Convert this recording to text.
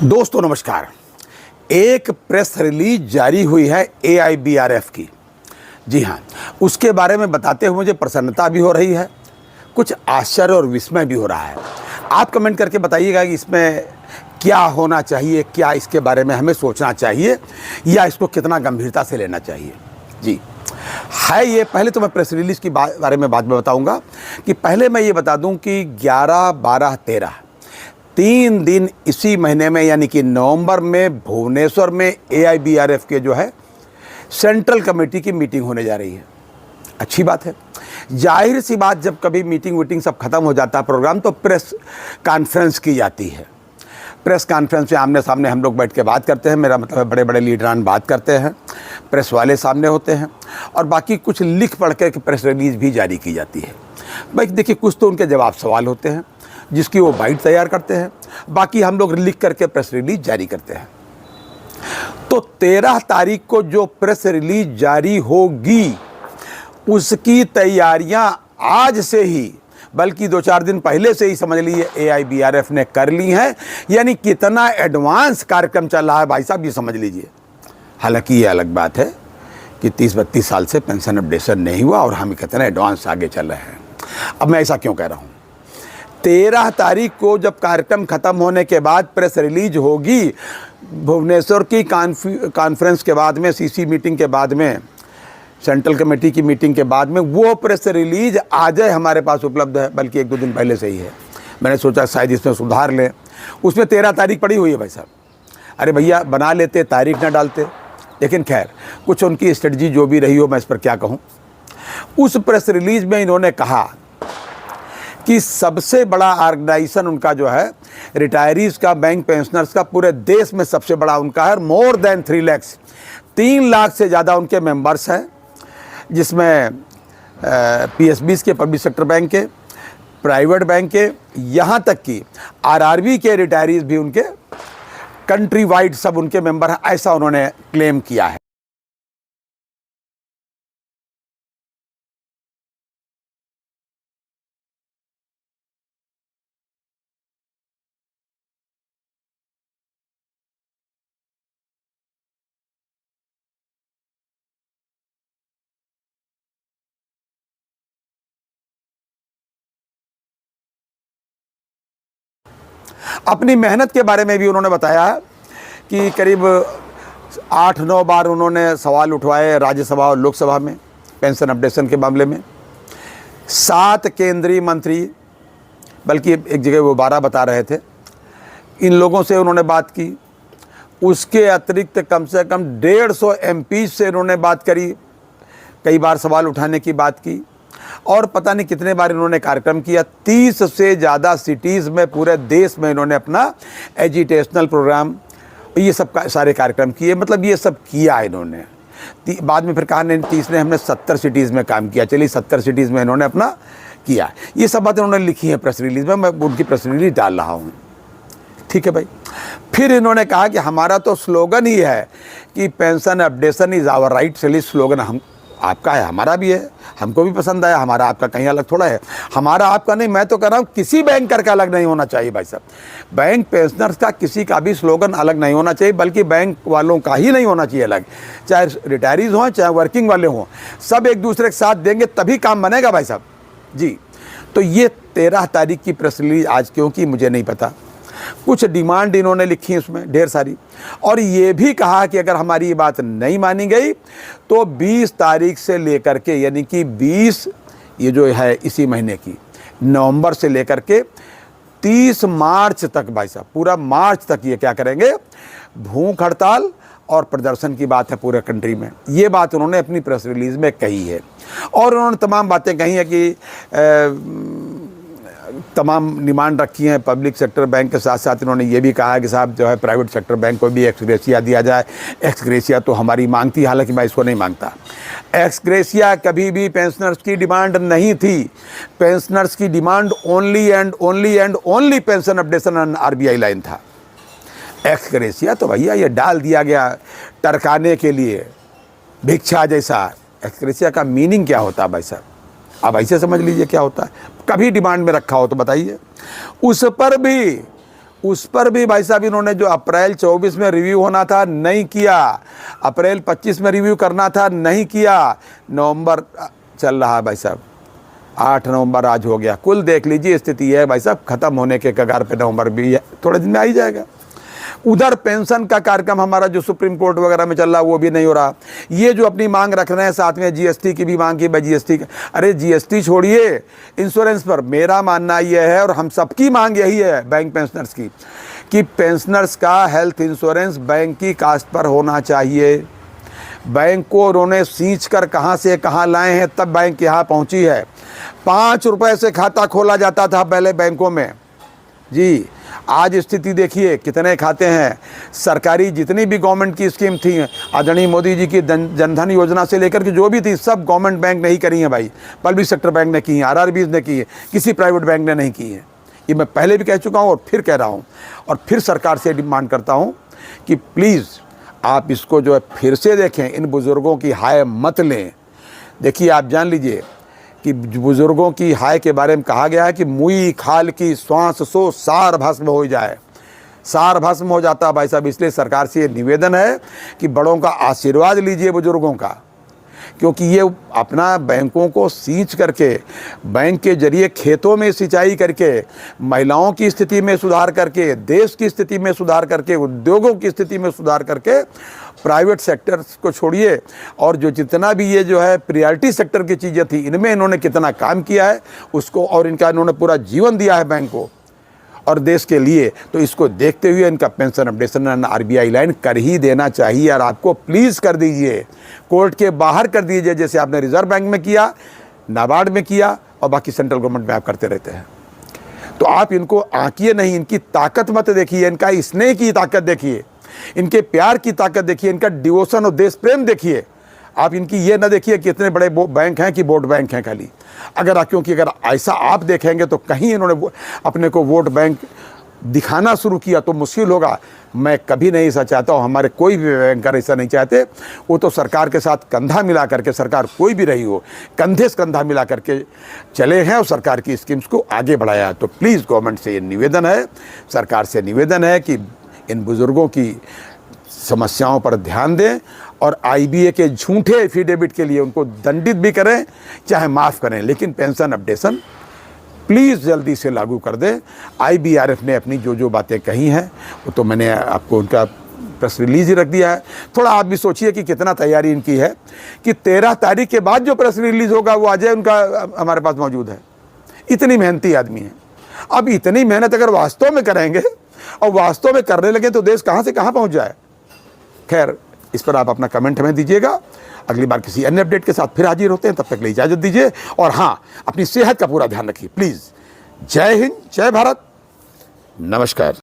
दोस्तों नमस्कार। एक प्रेस रिलीज जारी हुई है AIBRF की। जी हाँ, उसके बारे में बताते हुए मुझे प्रसन्नता भी हो रही है, कुछ आश्चर्य और विस्मय भी हो रहा है। आप कमेंट करके बताइएगा कि इसमें क्या होना चाहिए, क्या इसके बारे में हमें सोचना चाहिए या इसको कितना गंभीरता से लेना चाहिए। जी है ये, पहले तो मैं प्रेस रिलीज की बारे में बाद में बताऊंगा कि पहले मैं ये बता दूं कि 11, 12, 13 3 दिन इसी महीने में यानी कि नवंबर में भुवनेश्वर में AIBRF के जो है सेंट्रल कमेटी की मीटिंग होने जा रही है। अच्छी बात है। जाहिर सी बात, जब कभी मीटिंग सब खत्म हो जाता है प्रोग्राम, तो प्रेस कॉन्फ्रेंस की जाती है। प्रेस कॉन्फ्रेंस में आमने सामने हम लोग बैठ के बात करते हैं, मेरा मतलब है बड़े बड़े लीडरान बात करते हैं, प्रेस वाले सामने होते हैं और बाकी कुछ लिख पढ़ के प्रेस रिलीज भी जारी की जाती है। भाई देखिए, कुछ तो उनके जवाब सवाल होते हैं जिसकी वो बाइट तैयार करते हैं, बाकी हम लोग लिख करके प्रेस रिलीज जारी करते हैं। तो 13 तारीख को जो प्रेस रिलीज जारी होगी उसकी तैयारियां आज से ही, बल्कि 2-4 दिन पहले से ही समझ लीजिए AIBRF ने कर ली हैं। यानी कितना एडवांस कार्यक्रम चल रहा है भाई साहब, ये समझ लीजिए। हालांकि ये अलग बात है कि 30-32 साल से पेंशन अपडेशन नहीं हुआ और हम कितना एडवांस आगे चल रहे हैं। अब मैं ऐसा क्यों कह रहा हूँ, 13 तारीख को जब कार्यक्रम खत्म होने के बाद प्रेस रिलीज होगी, भुवनेश्वर की कॉन्फ्रेंस के बाद में, CC मीटिंग के बाद में, सेंट्रल कमेटी की मीटिंग के बाद में, वो प्रेस रिलीज आज हमारे पास उपलब्ध है, बल्कि 1-2 दिन पहले से ही है। मैंने सोचा शायद इसमें सुधार लें। उसमें 13 तारीख पड़ी हुई है भाई साहब। अरे भैया, बना लेते, तारीख ना डालते। लेकिन खैर, कुछ उनकी स्ट्रेटजी जो भी रही हो, मैं इस पर क्या कहूँ। उस प्रेस रिलीज में इन्होंने कहा कि सबसे बड़ा ऑर्गेनाइजेशन उनका जो है रिटायरीज का, बैंक पेंशनर्स का, पूरे देश में सबसे बड़ा उनका है। मोर देन 3 लाख, 3 लाख से ज़्यादा उनके मेंबर्स हैं, जिसमें PSBs के, पब्लिक सेक्टर बैंक के, प्राइवेट बैंक के, यहाँ तक कि RRB के रिटायरीज भी उनके कंट्री वाइड सब उनके मेंबर हैं, ऐसा उन्होंने क्लेम किया है। अपनी मेहनत के बारे में भी उन्होंने बताया कि करीब 8-9 बार उन्होंने सवाल उठवाए राज्यसभा और लोकसभा में पेंशन अपडेशन के मामले में। 7 केंद्रीय मंत्री, बल्कि एक जगह वो 12 बता रहे थे, इन लोगों से उन्होंने बात की। उसके अतिरिक्त कम से कम 150 MP से उन्होंने बात करी, कई बार सवाल उठाने की बात की और पता नहीं कितने बार इन्होंने कार्यक्रम किया। 30 से ज़्यादा सिटीज़ में पूरे देश में इन्होंने अपना एजुटेशनल प्रोग्राम, ये सब सारे कार्यक्रम किए। मतलब ये सब किया इन्होंने। बाद में फिर कहा नहीं, 30 ने, हमने 70 सिटीज़ में काम किया। चलिए 70 सिटीज़ में इन्होंने अपना किया। ये सब बातें उन्होंने लिखी हैं प्रेस रिलीज में, मैं उनकी प्रेस रिलीज डाल रहा हूँ। ठीक है भाई। फिर इन्होंने कहा कि हमारा तो स्लोगन ही है कि pension updation is our right. चलिए स्लोगन हम आपका है, हमारा भी है, हमको भी पसंद आया। हमारा आपका कहीं अलग थोड़ा है, हमारा आपका नहीं। मैं तो कह रहा हूँ किसी बैंकर का अलग नहीं होना चाहिए भाई साहब। बैंक पेंशनर्स का किसी का भी स्लोगन अलग नहीं होना चाहिए, बल्कि बैंक वालों का ही नहीं होना चाहिए अलग। चाहे रिटायरीज हों चाहे वर्किंग वाले हों, सब एक दूसरे के साथ देंगे तभी काम बनेगा भाई साहब। जी, तो ये 13 तारीख की प्रेस रिलीज आज क्यों की मुझे नहीं पता। कुछ डिमांड इन्होंने लिखी उसमें ढेर सारी, और ये भी कहा कि अगर हमारी ये बात नहीं मानी गई तो 20 तारीख से लेकर के, यानी कि 20 ये जो है इसी महीने की नवंबर से लेकर के 30 मार्च तक भाई साहब, पूरा मार्च तक ये क्या करेंगे, भूख हड़ताल और प्रदर्शन की बात है पूरे कंट्री में। ये बात उन्होंने अपनी प्रेस रिलीज में कही है। और उन्होंने तमाम बातें कही है कि तमाम डिमांड रखी हैं पब्लिक सेक्टर बैंक के साथ साथ। इन्होंने ये भी कहा है कि साहब जो है प्राइवेट सेक्टर बैंक को भी एक्सग्रेशिया दिया जाए। एक्सग्रेशिया तो हमारी मांग थी, हालांकि मैं इसको नहीं मांगता। एक्सग्रेशिया कभी भी पेंशनर्स की डिमांड नहीं थी। पेंशनर्स की demand only and only pension updation on RBI line था। एक्सग्रेशिया तो भैया ये डाल दिया गया टरकाने के लिए, भिक्षा जैसा। एक्सग्रेशिया का मीनिंग क्या होता है भाई साहब, आप ऐसे समझ लीजिए क्या होता है। कभी डिमांड में रखा हो तो बताइए। उस पर भी उस पर भी भाई साहब इन्होंने जो अप्रैल 24 में रिव्यू होना था नहीं किया, अप्रैल 25 में रिव्यू करना था नहीं किया, नवंबर चल रहा है भाई साहब, 8 नवंबर आज हो गया। कुल देख लीजिए स्थिति है भाई साहब, ख़त्म होने के कगार पे नवंबर भी है, थोड़े दिन में आ ही जाएगा। उधर पेंशन का कार्यक्रम हमारा जो सुप्रीम कोर्ट वगैरह में चल रहा है वो भी नहीं हो रहा। ये जो अपनी मांग रख रहे हैं, साथ में जीएसटी की भी मांग की, भाई जीएसटी, अरे जीएसटी छोड़िए, इंश्योरेंस पर मेरा मानना यह है और हम सबकी मांग यही है बैंक पेंशनर्स की, कि पेंशनर्स का हेल्थ इंश्योरेंस बैंक की कास्ट पर होना चाहिए। बैंक को उन्होंने सींच कर कहाँ से कहाँ लाए हैं, तब बैंक यहाँ पहुँची है। 5 रुपए से खाता खोला जाता था पहले बैंकों में जी, आज स्थिति देखिए कितने खाते हैं। सरकारी जितनी भी गवर्नमेंट की स्कीम थी, आदरणीय मोदी जी की जनधन योजना से लेकर के जो भी थी, सब गवर्नमेंट बैंक नहीं करी हैं भाई, पब्लिक सेक्टर बैंक ने की हैं, आरआरबीज ने की है, किसी प्राइवेट बैंक ने नहीं की है। ये मैं पहले भी कह चुका हूँ और फिर कह रहा हूँ, और फिर सरकार से डिमांड करता हूँ कि प्लीज़ आप इसको जो है फिर से देखें, इन बुज़ुर्गों की हाय मत लें। देखिए आप जान लीजिए कि बुज़ुर्गों की हाय के बारे में कहा गया है कि मुई खाल की श्वास सो सार भस्म हो जाए, सार भस्म हो जाता है भाई साहब। इसलिए सरकार से ये निवेदन है कि बड़ों का आशीर्वाद लीजिए बुज़ुर्गों का, क्योंकि ये अपना बैंकों को सींच करके, बैंक के जरिए खेतों में सिंचाई करके, महिलाओं की स्थिति में सुधार करके, देश की स्थिति में सुधार करके, उद्योगों की स्थिति में सुधार करके, प्राइवेट सेक्टर्स को छोड़िए और जो जितना भी ये जो है प्रायोरिटी सेक्टर की चीज़ें थी, इनमें इन्होंने कितना काम किया है उसको, और इनका इन्होंने पूरा जीवन दिया है बैंक को और देश के लिए। तो इसको देखते हुए इनका पेंशन अपडेशन आरबीआई लाइन कर ही देना चाहिए, और आपको प्लीज़ कर दीजिए, कोर्ट के बाहर कर दीजिए, जैसे आपने रिजर्व बैंक में किया, नाबार्ड में किया और बाकी सेंट्रल गवर्नमेंट में आप करते रहते हैं। तो आप इनको आंकिए नहीं, इनकी ताकत मत देखिए, इनका स्नेह की ताकत देखिए, इनके प्यार की ताकत देखिए, इनका डिवोशन और देश प्रेम देखिए। आप इनकी ये ना देखिए कि इतने बड़े बैंक हैं कि वोट बैंक हैं खाली। क्योंकि अगर ऐसा आप देखेंगे तो कहीं इन्होंने अपने को वोट बैंक दिखाना शुरू किया तो मुश्किल होगा। मैं कभी नहीं ऐसा चाहता हूँ, हमारे कोई भी बैंकर ऐसा नहीं चाहते। वो तो सरकार के साथ कंधा मिला करके, सरकार कोई भी रही हो, कंधे से कंधा मिला करके चले हैं और सरकार की स्कीम्स को आगे बढ़ाया। तो प्लीज़ गवर्नमेंट से ये निवेदन है, सरकार से निवेदन है कि इन बुज़ुर्गों की समस्याओं पर ध्यान दें और आईबीए के झूठे एफिडेविट के लिए उनको दंडित भी करें, चाहे माफ़ करें, लेकिन पेंशन अपडेशन प्लीज़ जल्दी से लागू कर दें। आईबीआरएफ ने अपनी जो जो बातें कही हैं वो तो मैंने आपको उनका प्रेस रिलीज ही रख दिया है। थोड़ा आप भी सोचिए कि कितना तैयारी इनकी है कि 13 तारीख के बाद जो प्रेस रिलीज होगा वो आ जाए, उनका हमारे पास मौजूद है। इतनी मेहनती आदमी है। अब इतनी मेहनत अगर वास्तव में करेंगे और वास्तव में करने लगे तो देश कहाँ से कहाँ पहुँच जाए। खैर, इस पर आप अपना कमेंट हमें दीजिएगा। अगली बार किसी अन्य अपडेट के साथ फिर हाजिर होते हैं, तब तक के लिए इजाज़त दीजिए। और हाँ, अपनी सेहत का पूरा ध्यान रखिए प्लीज़। जय हिंद, जय भारत, नमस्कार।